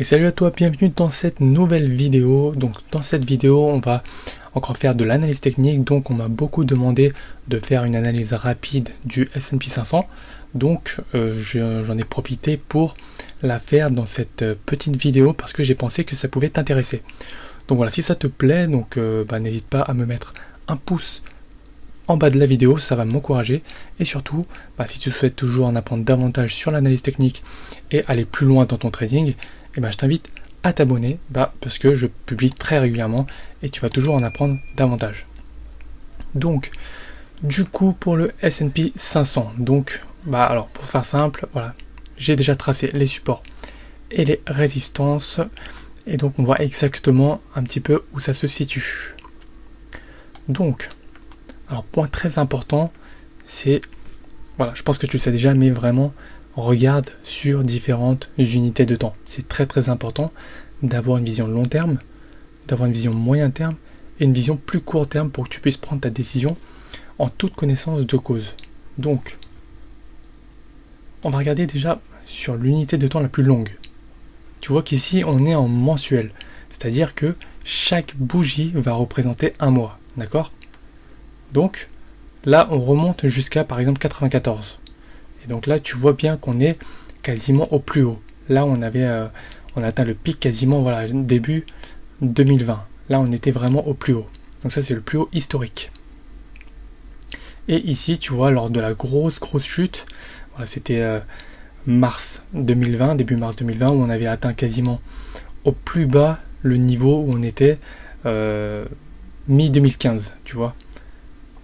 Et salut à toi, bienvenue dans cette nouvelle vidéo. Donc dans cette vidéo, on va encore faire de l'analyse technique. Donc on m'a beaucoup demandé de faire une analyse rapide du S&P 500. Donc j'en ai profité pour la faire dans cette petite vidéo parce que j'ai pensé que ça pouvait t'intéresser. Donc voilà, si ça te plaît, donc n'hésite pas à me mettre un pouce en bas de la vidéo, ça va m'encourager. Et surtout, si tu souhaites toujours en apprendre davantage sur l'analyse technique et aller plus loin dans ton trading, je t'invite à t'abonner parce que je publie très régulièrement et tu vas toujours en apprendre davantage. Donc, du coup, pour le S&P 500, donc, alors pour faire simple, voilà, j'ai déjà tracé les supports et les résistances et donc on voit exactement un petit peu où ça se situe. Donc, alors point très important, c'est, voilà, je pense que tu le sais déjà, mais vraiment, regarde sur différentes unités de temps. C'est très très important d'avoir une vision long terme, d'avoir une vision moyen terme et une vision plus court terme pour que tu puisses prendre ta décision en toute connaissance de cause. Donc, on va regarder déjà sur l'unité de temps la plus longue. Tu vois qu'ici, on est en mensuel, c'est-à-dire que chaque bougie va représenter un mois, d'accord? Donc, là, on remonte jusqu'à, par exemple, 94. Et donc là, tu vois bien qu'on est quasiment au plus haut. Là, on a atteint le pic quasiment, voilà, début 2020. Là, on était vraiment au plus haut. Donc ça, c'est le plus haut historique. Et ici, tu vois, lors de la grosse chute, voilà, c'était mars 2020, début mars 2020, où on avait atteint quasiment au plus bas le niveau où on était mi-2015, tu vois.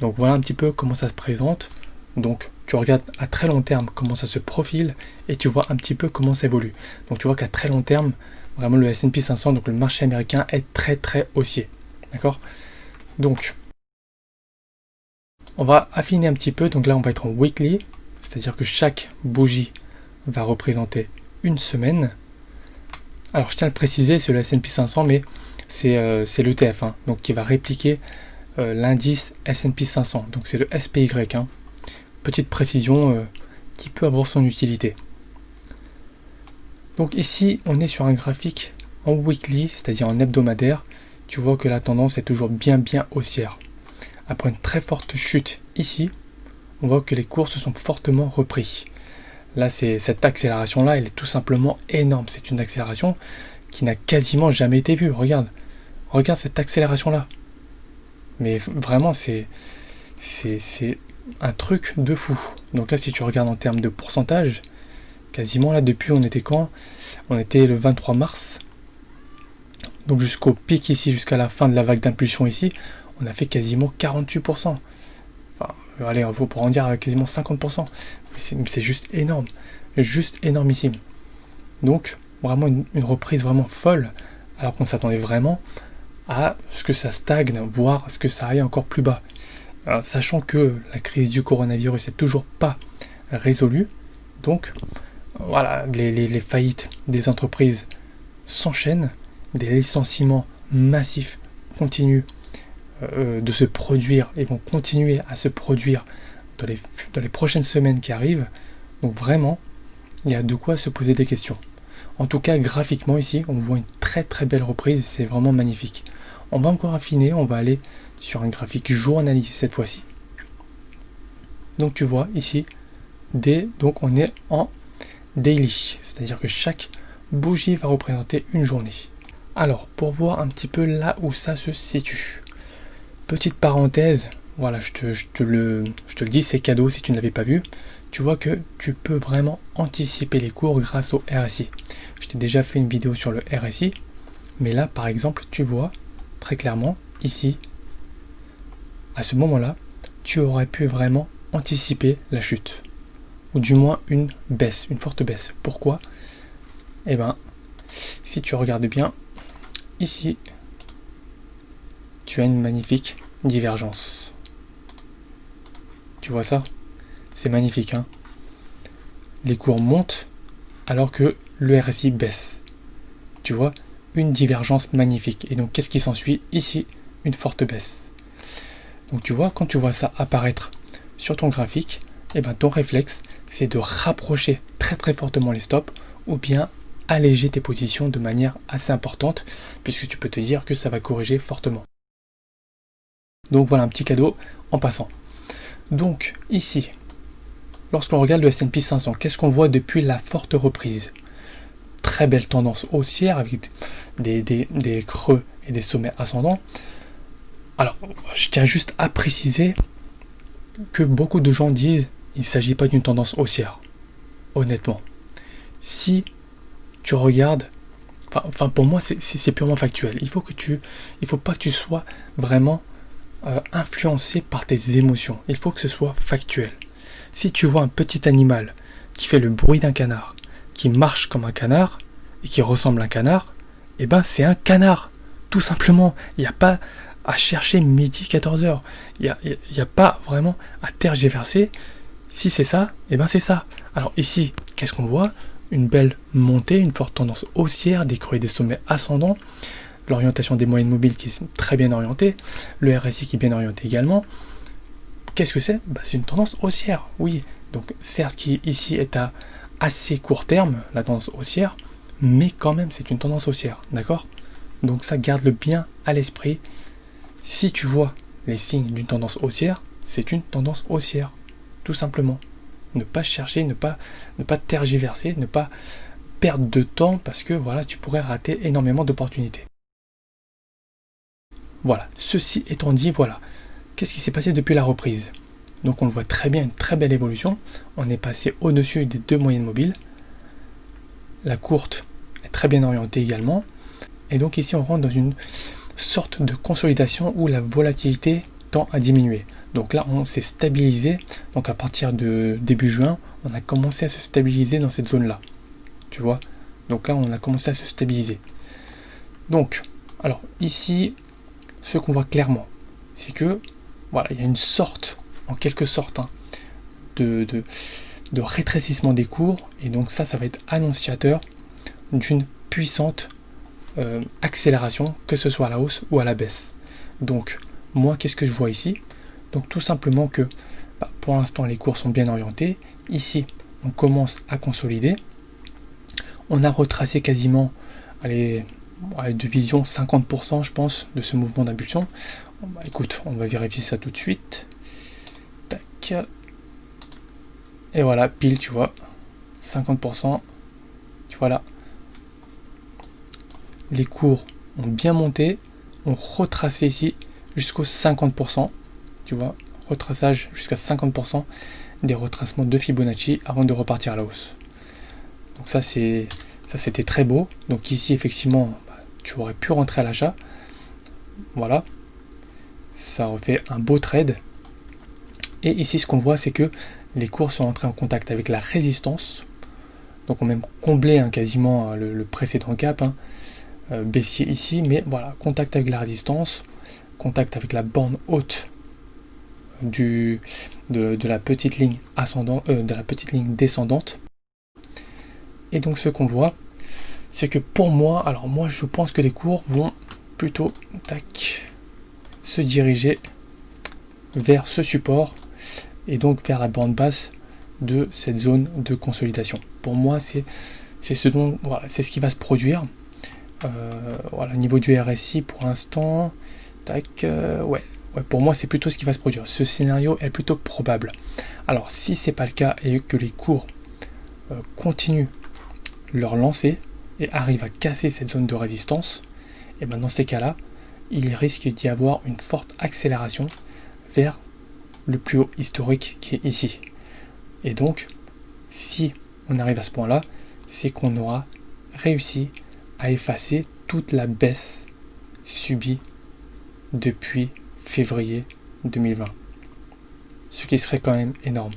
Donc voilà un petit peu comment ça se présente. Donc tu regardes à très long terme comment ça se profile et tu vois un petit peu comment ça évolue. Donc tu vois qu'à très long terme, vraiment le S&P 500, donc le marché américain est très très haussier. D'accord? Donc on va affiner un petit peu. Donc là on va être en weekly, c'est-à-dire que chaque bougie va représenter une semaine. Alors je tiens à le préciser, c'est le S&P 500, mais c'est l'ETF, donc qui va répliquer l'indice S&P 500. Donc c'est le SPY. Petite précision qui peut avoir son utilité. Donc ici, on est sur un graphique en weekly, c'est-à-dire en hebdomadaire. Tu vois que la tendance est toujours bien haussière. Après une très forte chute ici, on voit que les cours se sont fortement repris. Là, cette accélération-là, elle est tout simplement énorme. C'est une accélération qui n'a quasiment jamais été vue. Regarde cette accélération-là. Mais vraiment, c'est un truc de fou. Donc là, si tu regardes en termes de pourcentage, quasiment là, depuis, on était quand? On était le 23 mars. Donc jusqu'au pic ici, jusqu'à la fin de la vague d'impulsion ici, on a fait quasiment 48%. Enfin, allez, on pourra en dire quasiment 50%. C'est juste énorme. Juste énormissime. Donc, vraiment une reprise vraiment folle, alors qu'on s'attendait vraiment à ce que ça stagne, voire à ce que ça aille encore plus bas. Alors, sachant que la crise du coronavirus n'est toujours pas résolue, donc voilà, les faillites des entreprises s'enchaînent, des licenciements massifs continuent de se produire et vont continuer à se produire dans les prochaines semaines qui arrivent. Donc vraiment, il y a de quoi se poser des questions. En tout cas, graphiquement ici, on voit une très très belle reprise, c'est vraiment magnifique. On va encore affiner, on va aller sur un graphique jour analysé cette fois-ci. Donc tu vois ici, donc on est en daily, c'est-à-dire que chaque bougie va représenter une journée. Alors, pour voir un petit peu là où ça se situe, petite parenthèse, voilà, je te le dis, c'est cadeau si tu ne l'avais pas vu. Tu vois que tu peux vraiment anticiper les cours grâce au RSI. Je t'ai déjà fait une vidéo sur le RSI, mais là, par exemple, tu vois très clairement, ici, à ce moment-là, tu aurais pu vraiment anticiper la chute. Ou du moins une baisse, une forte baisse. Pourquoi? Si tu regardes bien, ici, tu as une magnifique divergence. Tu vois ça? C'est magnifique, hein? Les cours montent alors que le RSI baisse. Tu vois? Une divergence magnifique. Et donc, qu'est-ce qui s'ensuit? Ici, une forte baisse. Donc, tu vois, quand tu vois ça apparaître sur ton graphique, ton réflexe, c'est de rapprocher très très fortement les stops ou bien alléger tes positions de manière assez importante, puisque tu peux te dire que ça va corriger fortement. Donc voilà un petit cadeau en passant. Donc ici, lorsqu'on regarde le S&P 500, qu'est-ce qu'on voit depuis la forte reprise? Très belle tendance haussière avec des creux et des sommets ascendants. Alors, je tiens juste à préciser que beaucoup de gens disent qu'il ne s'agit pas d'une tendance haussière. Honnêtement, si tu regardes, enfin pour moi c'est purement factuel. Il faut pas que tu sois vraiment influencé par tes émotions. Il faut que ce soit factuel. Si tu vois un petit animal qui fait le bruit d'un canard, qui marche comme un canard et qui ressemble à un canard, eh ben c'est un canard, tout simplement. Il n'y a pas à chercher midi 14h. Il n'y a pas vraiment à tergiverser. Si c'est ça, eh ben c'est ça. Alors ici, qu'est-ce qu'on voit? Une belle montée, une forte tendance haussière, des creux et des sommets ascendants, l'orientation des moyennes mobiles qui est très bien orientée, le RSI qui est bien orienté également. Qu'est-ce que c'est? C'est une tendance haussière, oui. Donc certes qui ici est à assez court terme, la tendance haussière, mais quand même c'est une tendance haussière, d'accord? Donc ça, garde-le bien à l'esprit. Si tu vois les signes d'une tendance haussière, c'est une tendance haussière, tout simplement. Ne pas chercher, ne pas tergiverser, ne pas perdre de temps parce que voilà, tu pourrais rater énormément d'opportunités. Voilà, ceci étant dit, voilà. Qu'est-ce qui s'est passé depuis la reprise? Donc on le voit très bien, une très belle évolution. On est passé au-dessus des deux moyennes mobiles. La courte est très bien orientée également. Et donc ici on rentre dans une sorte de consolidation où la volatilité tend à diminuer. Donc là on s'est stabilisé. Donc à partir de début juin, on a commencé à se stabiliser dans cette zone-là. Tu vois? Donc là on a commencé à se stabiliser. Donc, alors ici, ce qu'on voit clairement, c'est que voilà, il y a une sorte, en quelque sorte, de rétrécissement des cours, et donc ça va être annonciateur d'une puissante accélération, que ce soit à la hausse ou à la baisse. Donc, moi, qu'est-ce que je vois ici? Donc, tout simplement que, pour l'instant, les cours sont bien orientés. Ici, on commence à consolider. On a retracé quasiment, de vision 50%, je pense, de ce mouvement d'impulsion. Écoute, on va vérifier ça tout de suite. Tac. Et voilà, pile, tu vois, 50%. Tu vois là. Les cours ont bien monté, ont retracé ici jusqu'aux 50%. Tu vois, retraçage jusqu'à 50% des retracements de Fibonacci avant de repartir à la hausse. Donc ça c'était très beau. Donc ici effectivement, tu aurais pu rentrer à l'achat. Voilà. Ça refait un beau trade. Et ici ce qu'on voit, c'est que les cours sont entrés en contact avec la résistance. Donc on a même comblé quasiment le précédent cap, baissier ici, mais voilà, contact avec la résistance, contact avec la borne haute de la petite ligne ascendante, de la petite ligne descendante. Et donc ce qu'on voit, c'est que pour moi, alors moi je pense que les cours vont plutôt se diriger vers ce support et donc vers la bande basse de cette zone de consolidation. Pour moi, c'est ce qui va se produire. Voilà, niveau du RSI pour l'instant, pour moi c'est plutôt ce qui va se produire. Ce scénario est plutôt probable. Alors si c'est pas le cas et que les cours continuent leur lancée et arrivent à casser cette zone de résistance, et bien dans ces cas-là, il risque d'y avoir une forte accélération vers le plus haut historique qui est ici. Et donc, si on arrive à ce point-là, c'est qu'on aura réussi à effacer toute la baisse subie depuis février 2020. Ce qui serait quand même énorme.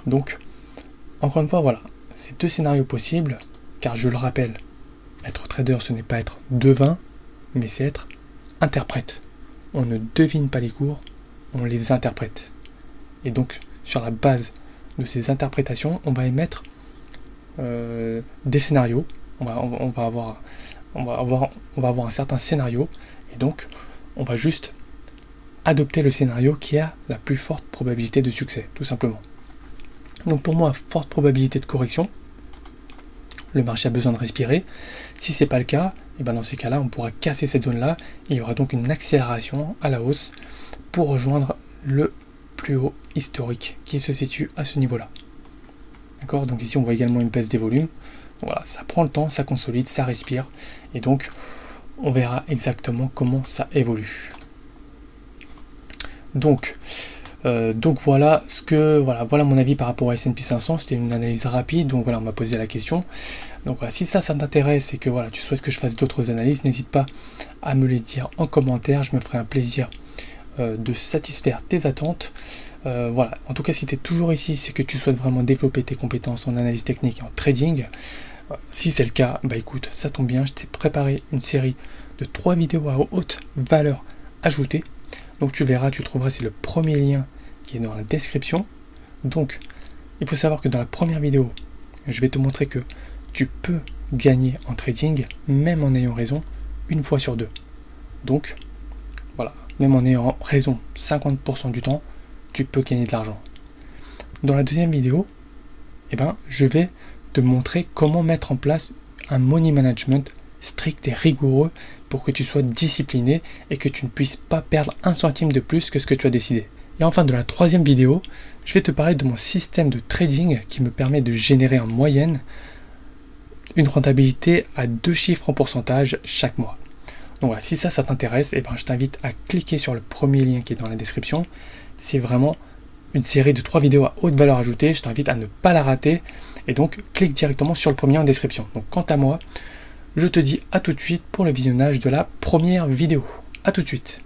Donc, encore une fois, voilà, c'est deux scénarios possibles, car je le rappelle, être trader, ce n'est pas être devin, mais c'est être interprète. On ne devine pas les cours, on les interprète. Et donc, sur la base de ces interprétations, on va émettre des scénarios. On va avoir un certain scénario, et donc on va juste adopter le scénario qui a la plus forte probabilité de succès, tout simplement. Donc pour moi, forte probabilité de correction, le marché a besoin de respirer. Si ce n'est pas le cas, et ben dans ces cas-là, on pourra casser cette zone-là et il y aura donc une accélération à la hausse pour rejoindre le plus haut historique qui se situe à ce niveau-là. D'accord? Donc ici, on voit également une baisse des volumes. Voilà, ça prend le temps, ça consolide, ça respire et donc on verra exactement comment ça évolue. Donc voilà voilà mon avis par rapport à S&P 500. C'était une analyse rapide, donc voilà, on m'a posé la question. Donc voilà, si ça t'intéresse et que voilà, tu souhaites que je fasse d'autres analyses, n'hésite pas à me les dire en commentaire. Je me ferai un plaisir de satisfaire tes attentes. Voilà, en tout cas, si tu es toujours ici, c'est que tu souhaites vraiment développer tes compétences en analyse technique et en trading. Si c'est le cas, bah écoute, ça tombe bien, je t'ai préparé une série de 3 vidéos à haute valeur ajoutée. Donc tu verras, tu trouveras, c'est le premier lien qui est dans la description. Donc, il faut savoir que dans la première vidéo, je vais te montrer que tu peux gagner en trading, même en ayant raison, une fois sur deux. Donc, voilà, même en ayant raison 50% du temps, tu peux gagner de l'argent. Dans la deuxième vidéo, je vais te montrer comment mettre en place un money management strict et rigoureux pour que tu sois discipliné et que tu ne puisses pas perdre un centime de plus que ce que tu as décidé. Et enfin, dans la troisième vidéo, je vais te parler de mon système de trading qui me permet de générer en moyenne une rentabilité à 2 chiffres en pourcentage chaque mois. Donc voilà, si ça t'intéresse, je t'invite à cliquer sur le premier lien qui est dans la description. C'est vraiment une série de 3 vidéos à haute valeur ajoutée. Je t'invite à ne pas la rater. Et donc, clique directement sur le premier en description. Donc, quant à moi, je te dis à tout de suite pour le visionnage de la première vidéo. À tout de suite.